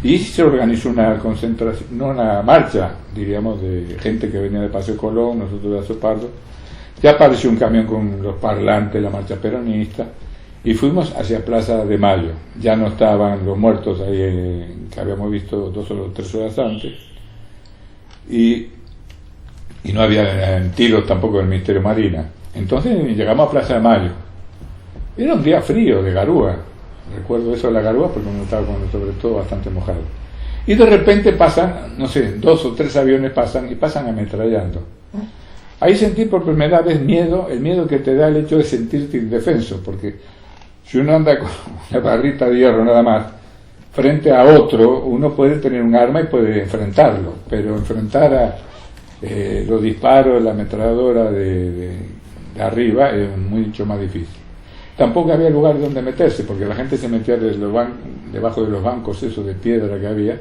Y se organizó una concentración, no una marcha, diríamos, de gente que venía de Paseo Colón, nosotros de Azopardo. Ya apareció un camión con los parlantes, la marcha peronista, y fuimos hacia Plaza de Mayo. Ya no estaban los muertos ahí que habíamos visto 2 o 3 horas antes, y no había tiros tampoco del Ministerio Marina. Entonces llegamos a Plaza de Mayo. Era un día frío de garúa, recuerdo eso de la garúa porque uno estaba sobre todo bastante mojado. Y de repente pasan, no sé, 2 o 3 aviones pasan ametrallando. Ahí sentí por primera vez miedo, el miedo que te da el hecho de sentirte indefenso, porque si uno anda con una barrita de hierro nada más, frente a otro, uno puede tener un arma y puede enfrentarlo, pero enfrentar a los disparos, la ametralladora de arriba es mucho más difícil. Tampoco había lugar donde meterse, porque la gente se metía debajo de los bancos esos de piedra que había.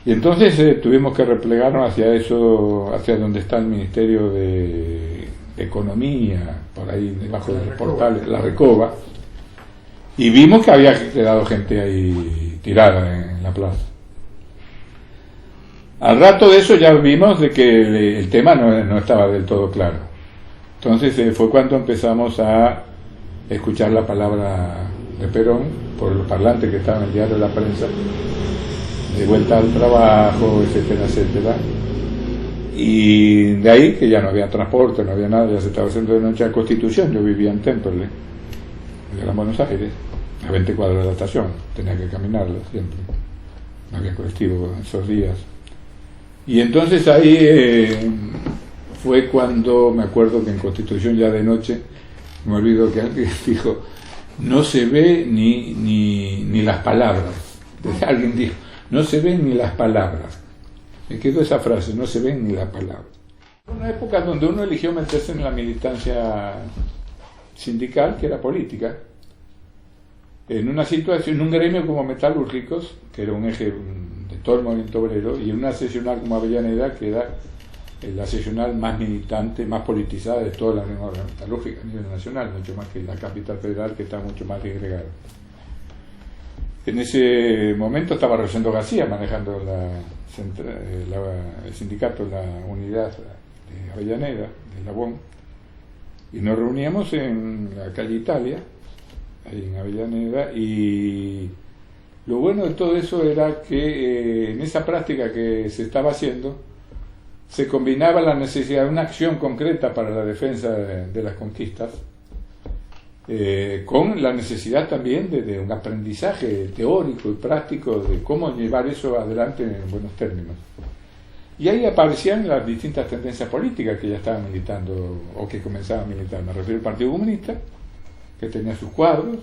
Y entonces tuvimos que replegarnos hacia eso, hacia donde está el Ministerio de Economía, por ahí debajo del portal, la Recoba, y vimos que había quedado gente ahí tirada en la plaza. Al rato de eso ya vimos de que el tema no estaba del todo claro. Entonces fue cuando empezamos a escuchar la palabra de Perón por los parlantes que estaban en el diario de la prensa, de vuelta al trabajo, etcétera, etcétera. Y de ahí que ya no había transporte, no había nada, ya se estaba haciendo de noche a Constitución. Yo vivía en Temperley, en Gran Buenos Aires, a 20 cuadras de la estación, tenía que caminarla siempre, no había colectivo en esos días. Y entonces ahí fue cuando me acuerdo que en Constitución ya de noche, me olvido que alguien dijo, no se ve ni las palabras. Alguien dijo, no se ven ni las palabras. Me quedó esa frase, no se ven ni las palabras. Una época donde uno eligió meterse en la militancia sindical, que era política, en una situación, en un gremio como Metalúrgicos, que era un eje de todo el movimiento obrero, y en una seccional como Avellaneda, que era la seccional más militante, más politizada de toda la Unión Metalúrgica a nivel nacional, mucho más que la capital federal, que está mucho más disgregada. En ese momento estaba Rosendo García manejando el sindicato, la unidad de Avellaneda, de Labón, y nos reuníamos en la calle Italia, ahí en Avellaneda, y lo bueno de todo eso era que en esa práctica que se estaba haciendo se combinaba la necesidad de una acción concreta para la defensa de las conquistas con la necesidad también de un aprendizaje teórico y práctico de cómo llevar eso adelante en buenos términos. Y ahí aparecían las distintas tendencias políticas que ya estaban militando o que comenzaban a militar. Me refiero al Partido Comunista, que tenía sus cuadros,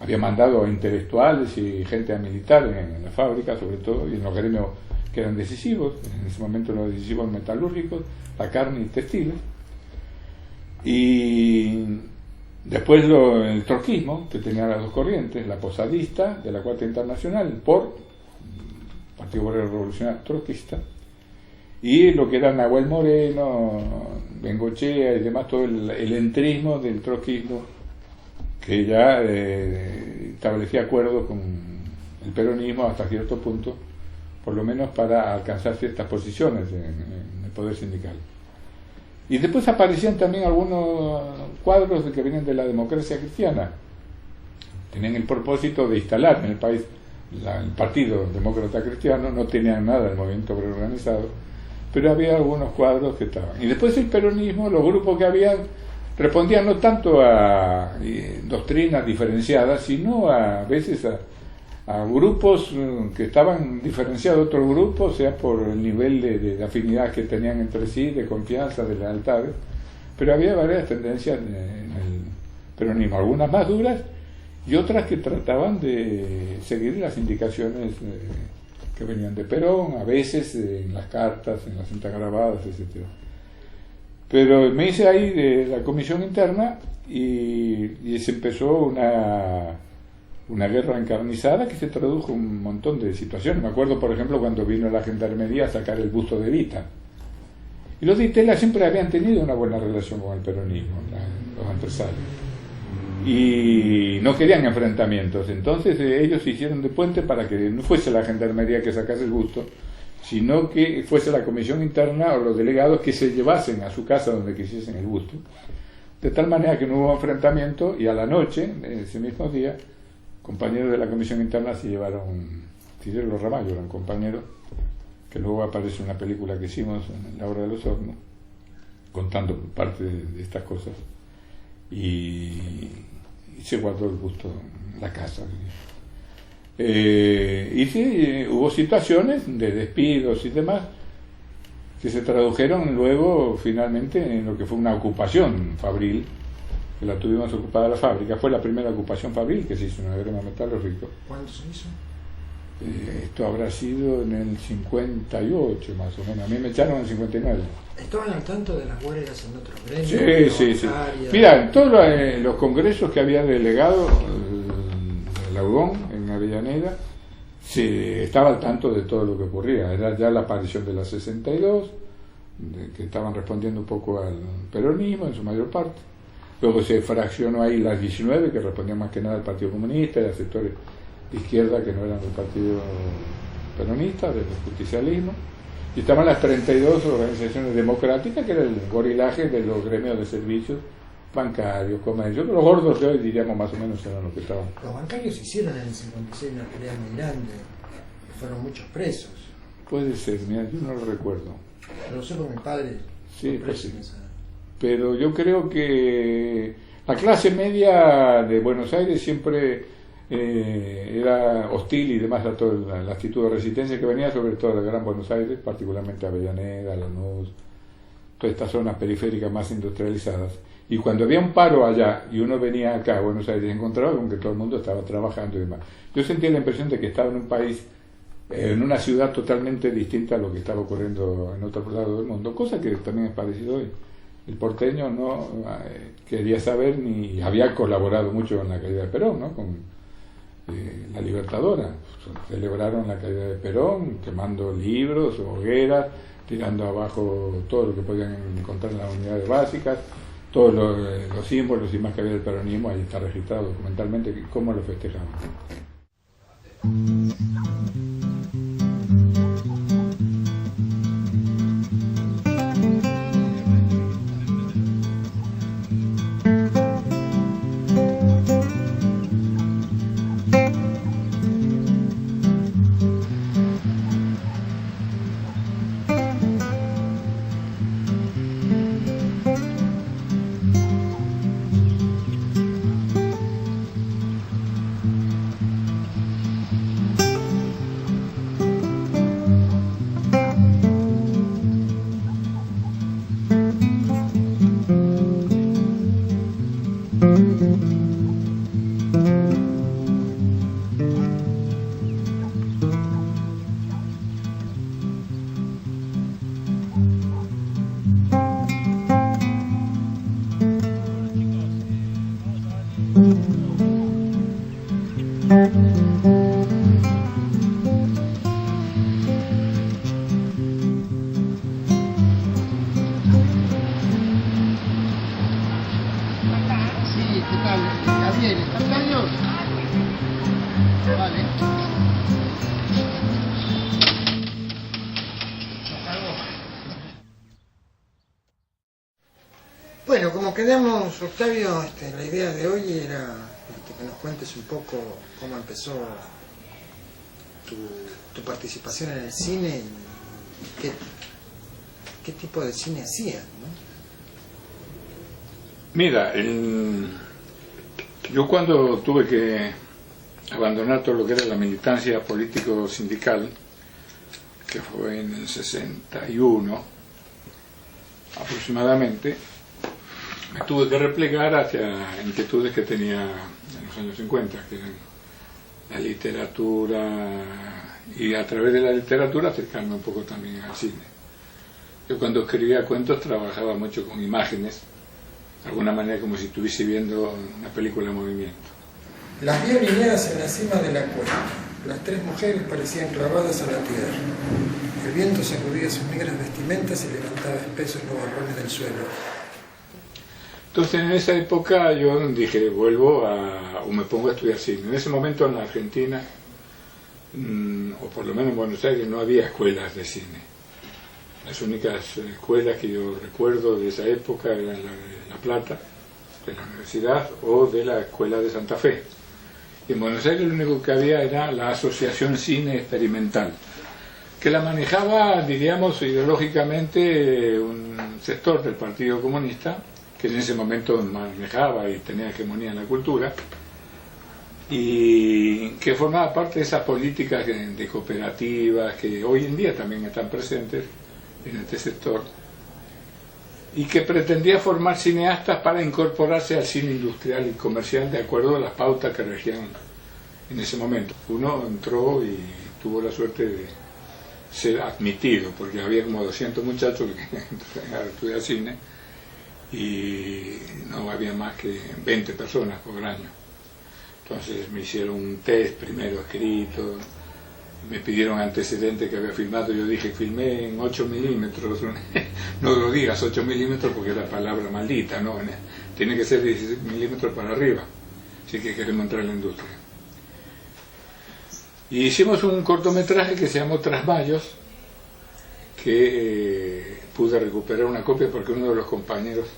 había mandado a intelectuales y gente a militar en la fábrica, sobre todo, y en los gremios que eran decisivos, en ese momento los decisivos metalúrgicos, la carne y textiles. Y después el trotskismo, que tenía las dos corrientes, la posadista de la Cuarta Internacional, por Partido Obrero Revolucionario Trotskista, y lo que era Nahuel Moreno, Bengochea y demás, todo el entrismo del trotskismo, que ya establecía acuerdos con el peronismo hasta cierto punto, por lo menos para alcanzar ciertas posiciones en el poder sindical. Y después aparecían también algunos cuadros que vienen de la democracia cristiana. Tenían el propósito de instalar en el país el Partido Demócrata Cristiano, no tenían nada del movimiento obrero organizado, pero había algunos cuadros que estaban. Y después el peronismo, los grupos que habían, respondían no tanto a doctrinas diferenciadas, sino a veces a grupos que estaban diferenciados de otros grupos, sea por el nivel de afinidad que tenían entre sí, de confianza, de lealtades, pero había varias tendencias en el peronismo, algunas más duras y otras que trataban de seguir las indicaciones que venían de Perón, a veces en las cartas, en las cintas grabadas, etc. Pero me hice ahí de la comisión interna y se empezó una guerra encarnizada que se tradujo en un montón de situaciones. Me acuerdo, por ejemplo, cuando vino la gendarmería a sacar el busto de Evita. Y los de Itela siempre habían tenido una buena relación con el peronismo, los empresarios. y no querían enfrentamientos. Entonces ellos se hicieron de puente para que no fuese la gendarmería que sacase el busto, sino que fuese la comisión interna o los delegados que se llevasen a su casa donde quisiesen el busto, de tal manera que no hubo enfrentamiento, y a la noche, ese mismo día, compañeros de la comisión interna se llevaron, Tirelo Ramallo eran compañeros, que luego aparece en una película que hicimos en La Hora de los Hornos, contando parte de estas cosas, y se guardó el busto en la casa. Y sí, hubo situaciones de despidos y demás que se tradujeron luego finalmente en lo que fue una ocupación fabril, que la tuvimos ocupada la fábrica. Fue la primera ocupación fabril que se hizo en la Grema Metalúrgica. ¿Cuándo se hizo? Esto habrá sido en el 58 más o menos. A mí me echaron en el 59. ¿Estaban al tanto de las huelgas en otros gremios? Sí. Mira, en todos los congresos que había delegado el Laudón en Avellaneda, se estaba al tanto de todo lo que ocurría. Era ya la aparición de la 62, que estaban respondiendo un poco al peronismo en su mayor parte. Luego se fraccionó ahí las 19, que respondían más que nada al Partido Comunista y a sectores de izquierda que no eran del Partido Peronista, del justicialismo. Y estaban las 32 organizaciones democráticas, que era el gorilaje de los gremios de servicios, bancarios, comercios. Los gordos de hoy, diríamos, más o menos eran los que estaban. Los bancarios hicieron en el 56 una pelea muy grande, fueron muchos presos. Puede ser, mira, yo no lo recuerdo. Lo sé por mi padre. Sí, pues sí. Pero yo creo que la clase media de Buenos Aires siempre era hostil y demás a toda la actitud de resistencia que venía, sobre todo de la Gran Buenos Aires, particularmente Avellaneda, Lanús, todas estas zonas periféricas más industrializadas. Y cuando había un paro allá y uno venía acá a Buenos Aires, encontraba con que todo el mundo estaba trabajando y demás. Yo sentía la impresión de que estaba en un país, en una ciudad totalmente distinta a lo que estaba ocurriendo en otro lado del mundo, cosa que también es parecido hoy. El porteño no quería saber ni había colaborado mucho con la caída de Perón, ¿no? Con la Libertadora. Celebraron la caída de Perón, quemando libros, hogueras, tirando abajo todo lo que podían encontrar en las unidades básicas, todos los símbolos y más que había del peronismo. Ahí está registrado documentalmente cómo lo festejaban. Bueno, como quedamos, Octavio, la idea de hoy era que nos cuentes un poco cómo empezó tu participación en el cine y qué tipo de cine hacías, ¿no? Mira, yo cuando tuve que abandonar todo lo que era la militancia político-sindical, que fue en el 61 aproximadamente, me tuve que replegar hacia inquietudes que tenía en los años 50, que eran la literatura, y a través de la literatura acercarme un poco también al cine. Yo cuando escribía cuentos trabajaba mucho con imágenes, de alguna manera como si estuviese viendo una película en movimiento. Las vi alineadas en la cima de la cuesta. Las tres mujeres parecían clavadas a la tierra. El viento sacudía sus negras vestimentas y levantaba espesos los borrones del suelo. Entonces en esa época yo dije, vuelvo o me pongo a estudiar cine. En ese momento en la Argentina, o por lo menos en Buenos Aires, no había escuelas de cine. Las únicas escuelas que yo recuerdo de esa época eran la de La Plata, de la universidad, o de la Escuela de Santa Fe. Y en Buenos Aires lo único que había era la Asociación Cine Experimental, que la manejaba, diríamos, ideológicamente un sector del Partido Comunista, que en ese momento manejaba y tenía hegemonía en la cultura, y que formaba parte de esas políticas de cooperativas que hoy en día también están presentes en este sector, y que pretendía formar cineastas para incorporarse al cine industrial y comercial de acuerdo a las pautas que regían en ese momento. Uno entró y tuvo la suerte de ser admitido, porque había como 200 muchachos que querían estudiar cine, y no había más que 20 personas por año. Entonces me hicieron un test primero escrito, me pidieron antecedentes que había filmado, yo dije, filmé en 8 milímetros, no lo digas 8 milímetros porque es la palabra maldita, ¿no? Tiene que ser 16 milímetros para arriba, si que queremos entrar en la industria. Y hicimos un cortometraje que se llamó Trasmayos, que pude recuperar una copia porque uno de los compañeros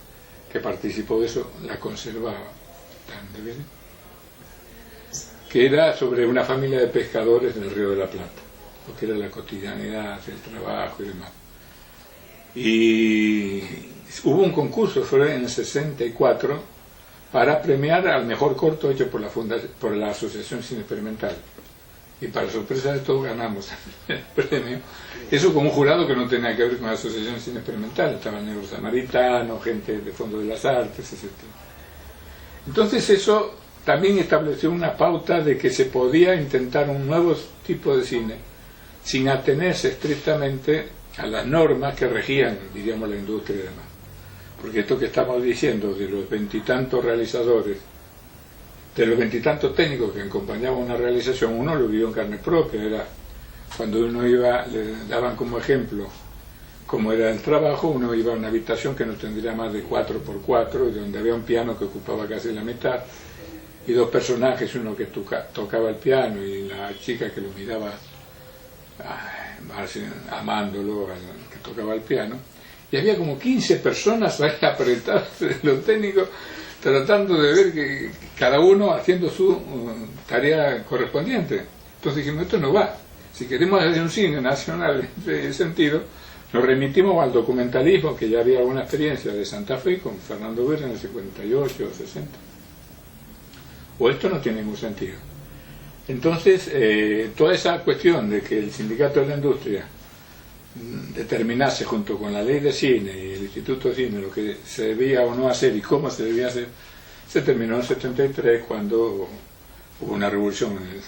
que participó de eso la conservaba, que era sobre una familia de pescadores del Río de la Plata, lo que era la cotidianidad, el trabajo y demás. Y hubo un concurso, fue en el 64, para premiar al mejor corto hecho por la Asociación Cine Experimental. Y para sorpresa de todos ganamos el premio. Eso con un jurado que no tenía que ver con la Asociación Cine Experimental, estaban negros samaritanos, gente de Fondo de las Artes, etc. Entonces eso también estableció una pauta de que se podía intentar un nuevo tipo de cine sin atenerse estrictamente a las normas que regían, diríamos, la industria y demás. Porque esto que estamos diciendo de los 20 y tantos realizadores, de los 20 y tantos técnicos que acompañaban una realización, uno lo vivió en carne propia. Era cuando uno iba, le daban como ejemplo cómo era el trabajo, uno iba a una habitación que no tendría más de 4x4, donde había un piano que ocupaba casi la mitad, y dos personajes, uno que tocaba el piano y la chica que lo miraba amándolo, que tocaba el piano, y había como 15 personas ahí apretadas de los técnicos, tratando de ver que cada uno haciendo su tarea correspondiente. Entonces dijimos, esto no va. Si queremos hacer un cine nacional en ese sentido, nos remitimos al documentalismo, que ya había alguna experiencia de Santa Fe con Fernando Berra en el 58 o 60. O esto no tiene ningún sentido. Entonces, toda esa cuestión de que el sindicato de la industria determinase junto con la ley de cine y el Instituto de Cine lo que se debía o no hacer y cómo se debía hacer, se terminó en el 73 cuando hubo una revolución en el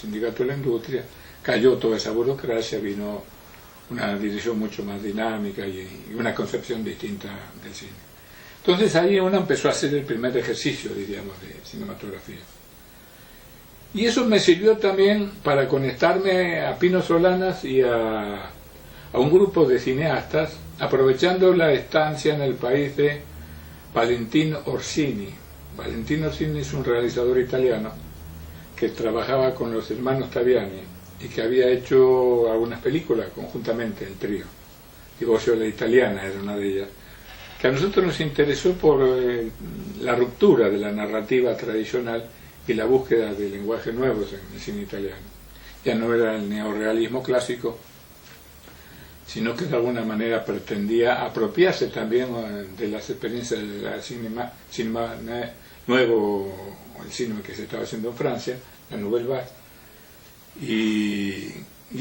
sindicato de la industria, cayó toda esa burocracia, vino una dirección mucho más dinámica y una concepción distinta del cine. Entonces ahí uno empezó a hacer el primer ejercicio, diríamos, de cinematografía. Y eso me sirvió también para conectarme a Pino Solanas y a un grupo de cineastas, aprovechando la estancia en el país de Valentin Orsini. Valentin Orsini es un realizador italiano que trabajaba con los hermanos Taviani y que había hecho algunas películas conjuntamente, el trío. Divorcio de la Italiana era una de ellas, que a nosotros nos interesó por la ruptura de la narrativa tradicional y la búsqueda de lenguajes nuevos en el cine italiano. Ya no era el neorrealismo clásico, sino que de alguna manera pretendía apropiarse también de las experiencias del cinema nuevo, el cine que se estaba haciendo en Francia, la Nouvelle Vague, y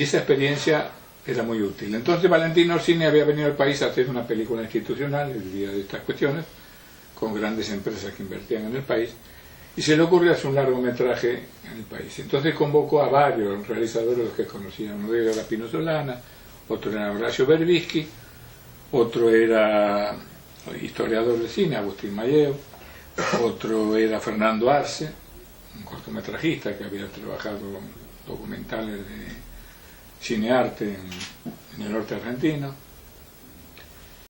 esa experiencia era muy útil. Entonces Valentin Orsini había venido al país a hacer una película institucional, el día de estas cuestiones, con grandes empresas que invertían en el país, y se le ocurrió hacer un largometraje en el país. Entonces convocó a varios realizadores, los que conocían. Uno de ellos era Pino Solanas, otro era Horacio Berbisky, otro era historiador de cine, Agustín Malleo, otro era Fernando Arce, un cortometrajista que había trabajado en documentales de cinearte en el norte argentino,